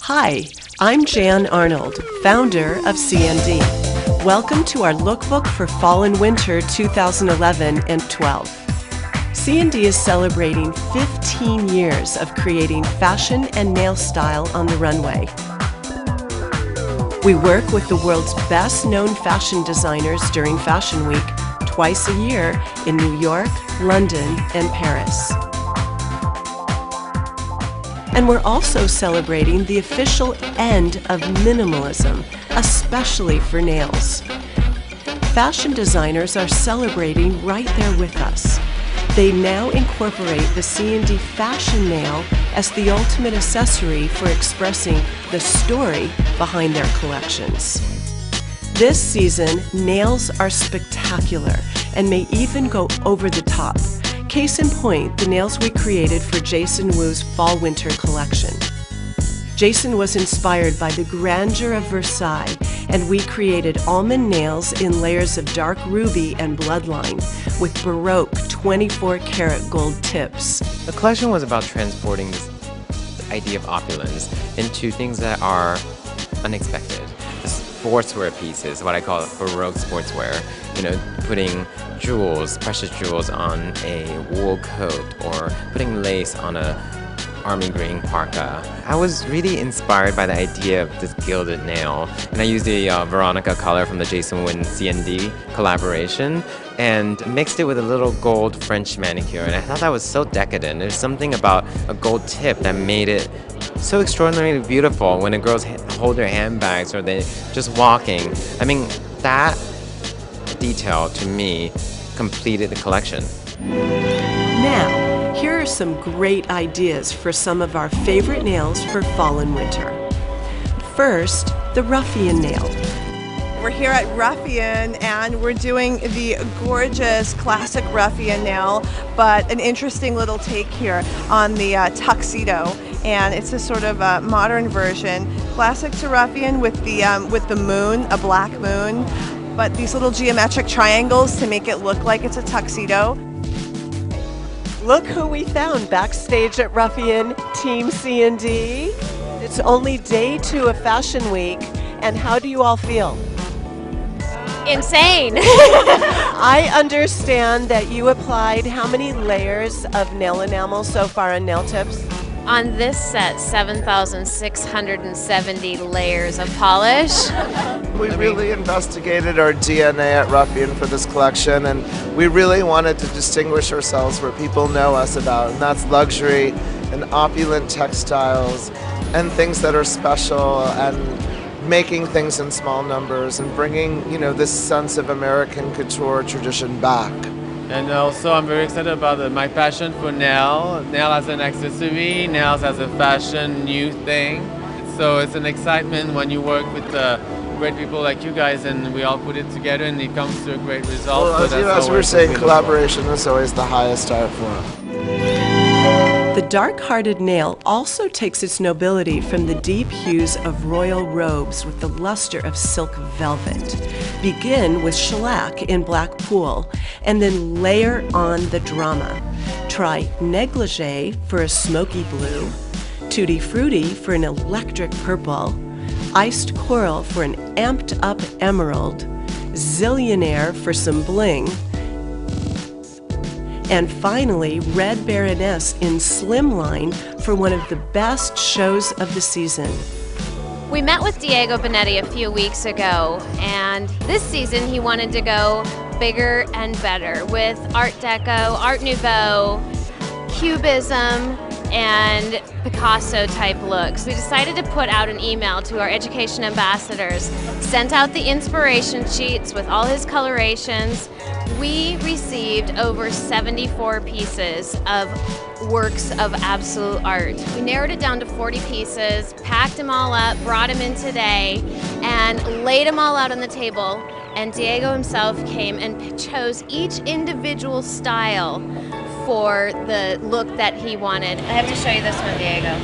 Hi, I'm Jan Arnold, founder of C&D. Welcome to our lookbook for Fall and Winter 2011 and 12. C&D is celebrating 15 years of creating fashion and nail style on the runway. We work with the world's best-known fashion designers during Fashion Week, twice a year in New York, London, and Paris. And we're also celebrating the official end of minimalism, especially for nails. Fashion designers are celebrating right there with us. They now incorporate the C&D fashion nail as the ultimate accessory for expressing the story behind their collections. This season, nails are spectacular and may even go over the top. Case in point, the nails we created for Jason Wu's Fall-Winter collection. Jason was inspired by the grandeur of Versailles, and we created almond nails in layers of dark ruby and bloodline with Baroque 24-karat gold tips. The collection was about transporting this idea of opulence into things that are unexpected. The sportswear pieces, what I call Baroque sportswear, putting jewels, precious jewels on a wool coat or putting lace on a army green parka. I was really inspired by the idea of this gilded nail, and I used the Veronica color from the Jason Wu and C&D collaboration and mixed it with a little gold French manicure, and I thought that was so decadent. There's something about a gold tip that made it so extraordinarily beautiful when the girls hold their handbags or they're just walking. I mean, that detail to me completed the collection. Now, here are some great ideas for some of our favorite nails for fall and winter. First, the ruffian nail. We're here at Ruffian and we're doing the gorgeous classic ruffian nail, but an interesting little take here on the tuxedo. And it's a sort of a modern version, classic to ruffian with the moon, a black moon, but these little geometric triangles to make it look like it's a tuxedo. Look who we found backstage at Ruffian, Team C&D. It's only day 2 of Fashion Week, and how do you all feel? Insane! I understand that you applied how many layers of nail enamel so far on nail tips? On this set, 7,670 layers of polish. We really investigated our DNA at Ruffian for this collection, and we really wanted to distinguish ourselves where people know us about, and that's luxury and opulent textiles and things that are special and making things in small numbers and bringing, this sense of American couture tradition back. And also I'm very excited about my passion for nail as an accessory, nails as a fashion new thing. So it's an excitement when you work with great people like you guys and we all put it together and it comes to a great result. Well, so as we were saying, collaboration is always the highest art form. The dark-hearted nail also takes its nobility from the deep hues of royal robes with the luster of silk velvet. Begin with shellac in black pool and then layer on the drama. Try negligee for a smoky blue, tutti frutti for an electric purple, iced coral for an amped-up emerald, zillionaire for some bling, and finally, Red Baroness in Slimline for one of the best shows of the season. We met with Diego Bonetti a few weeks ago, and this season he wanted to go bigger and better with Art Deco, Art Nouveau, Cubism, and Picasso type looks. We decided to put out an email to our education ambassadors, sent out the inspiration sheets with all his colorations. We received over 74 pieces of works of absolute art. We narrowed it down to 40 pieces, packed them all up, brought them in today, and laid them all out on the table. And Diego himself came and chose each individual style for the look that he wanted. I have to show you this one, Diego.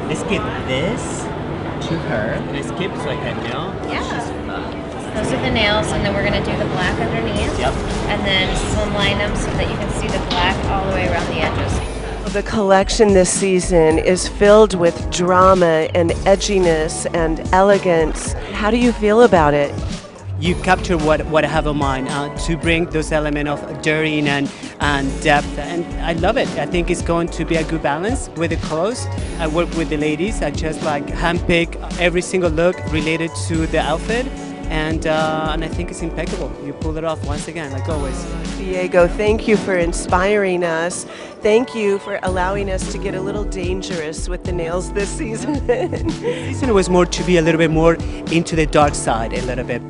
Let's give this to her. Let's give it like a nail. Yeah. Those are the nails, and then we're going to do the black underneath. Yep. And then slimline them so that you can see the black all the way around the edges. The collection this season is filled with drama and edginess and elegance. How do you feel about it? You capture what I have in mind to bring those elements of daring and depth, and I love it. I think it's going to be a good balance with the clothes. I work with the ladies. I just like handpick every single look related to the outfit, and I think it's impeccable. You pull it off once again, like always. Diego, thank you for inspiring us. Thank you for allowing us to get a little dangerous with the nails this season. This season was more to be a little bit more into the dark side a little bit.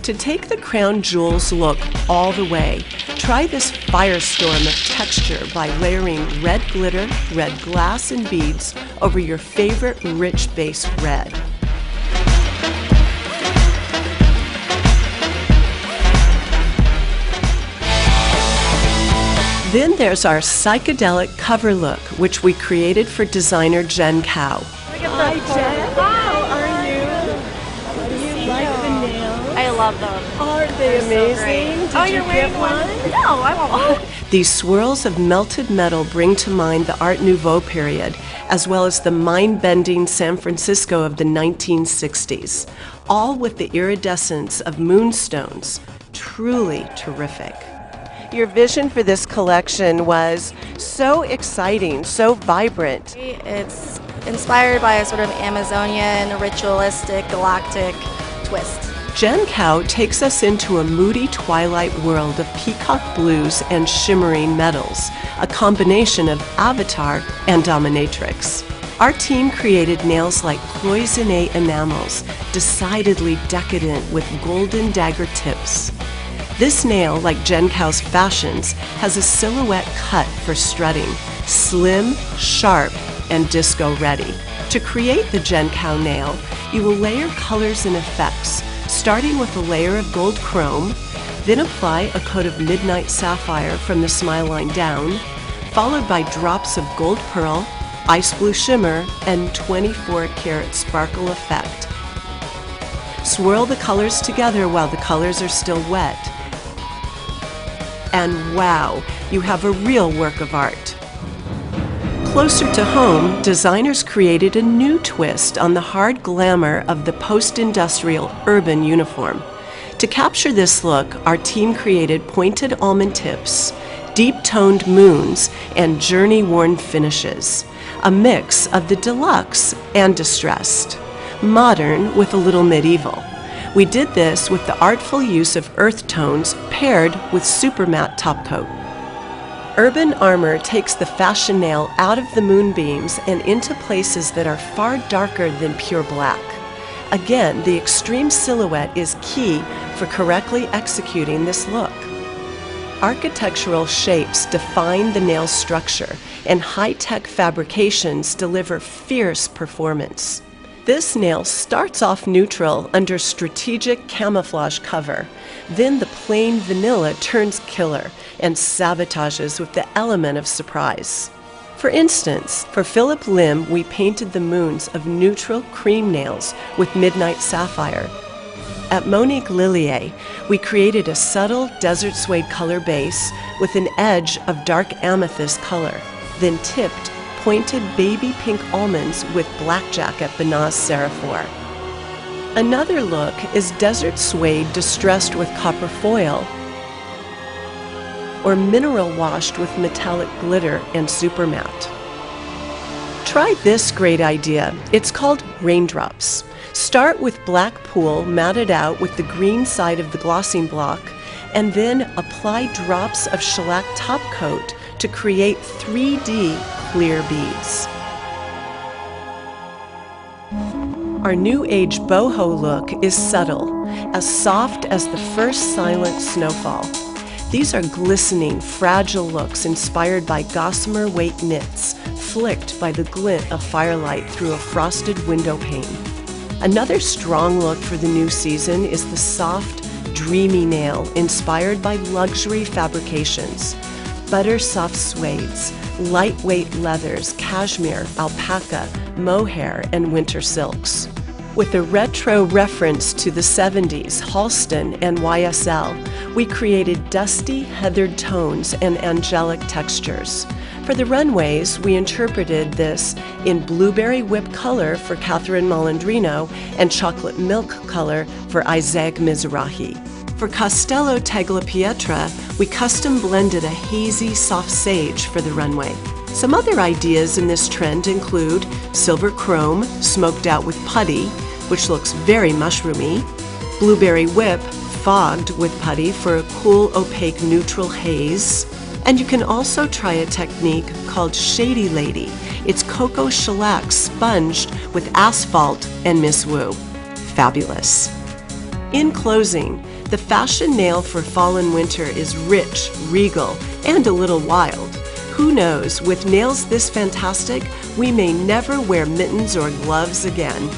To take the crown jewels look all the way, try this firestorm of texture by layering red glitter, red glass, and beads over your favorite rich base red. Then there's our psychedelic cover look, which we created for designer Jen Cao. Hi, Jen. How are you? Do you like the nails? I love them. Aren't they amazing? Did you get one? No, I want one. These swirls of melted metal bring to mind the Art Nouveau period, as well as the mind-bending San Francisco of the 1960s, all with the iridescence of moonstones. Truly terrific. Your vision for this collection was so exciting, so vibrant. It's inspired by a sort of Amazonian, ritualistic, galactic twist. Jen Cao takes us into a moody twilight world of peacock blues and shimmering metals, a combination of Avatar and dominatrix. Our team created nails like cloisonné enamels, decidedly decadent with golden dagger tips. This nail, like Jen Cao's fashions, has a silhouette cut for strutting, slim, sharp, and disco ready. To create the Jen Cao nail, you will layer colors and effects, starting with a layer of gold chrome, then apply a coat of midnight sapphire from the smile line down, followed by drops of gold pearl, ice blue shimmer, and 24-karat sparkle effect. Swirl the colors together while the colors are still wet. And wow, you have a real work of art. Closer to home, designers created a new twist on the hard glamour of the post-industrial urban uniform. To capture this look, our team created pointed almond tips, deep-toned moons, and journey-worn finishes, a mix of the deluxe and distressed, modern with a little medieval. We did this with the artful use of earth tones paired with super matte top coat. Urban armor takes the fashion nail out of the moonbeams and into places that are far darker than pure black. Again, the extreme silhouette is key for correctly executing this look. Architectural shapes define the nail's structure, and high-tech fabrications deliver fierce performance. This nail starts off neutral under strategic camouflage cover. Then the plain vanilla turns killer and sabotages with the element of surprise. For instance, for Philip Lim, we painted the moons of neutral cream nails with midnight sapphire. At Monique Lillier, we created a subtle desert suede color base with an edge of dark amethyst color, then tipped pointed baby pink almonds with blackjack at Benaz Seraphore. Another look is desert suede distressed with copper foil or mineral washed with metallic glitter and super matte. Try this great idea. It's called raindrops. Start with black pool matted out with the green side of the glossing block, and then apply drops of shellac top coat to create 3D clear beads. Our new age boho look is subtle, as soft as the first silent snowfall. These are glistening, fragile looks inspired by gossamer weight knits, flicked by the glint of firelight through a frosted window pane. Another strong look for the new season is the soft, dreamy nail inspired by luxury fabrications. Butter soft suedes, lightweight leathers, cashmere, alpaca, mohair, and winter silks. With a retro reference to the 70s, Halston, and YSL, we created dusty, heathered tones and angelic textures. For the runways, we interpreted this in blueberry whip color for Catherine Malandrino and chocolate milk color for Isaac Mizrahi. For Castello Tagliapietra, we custom blended a hazy soft sage for the runway. Some other ideas in this trend include silver chrome smoked out with putty, which looks very mushroomy, blueberry whip fogged with putty for a cool, opaque, neutral haze. And you can also try a technique called Shady Lady. It's cocoa shellac sponged with asphalt and Miss Wu. Fabulous. In closing, the fashion nail for fall and winter is rich, regal, and a little wild. Who knows, with nails this fantastic, we may never wear mittens or gloves again.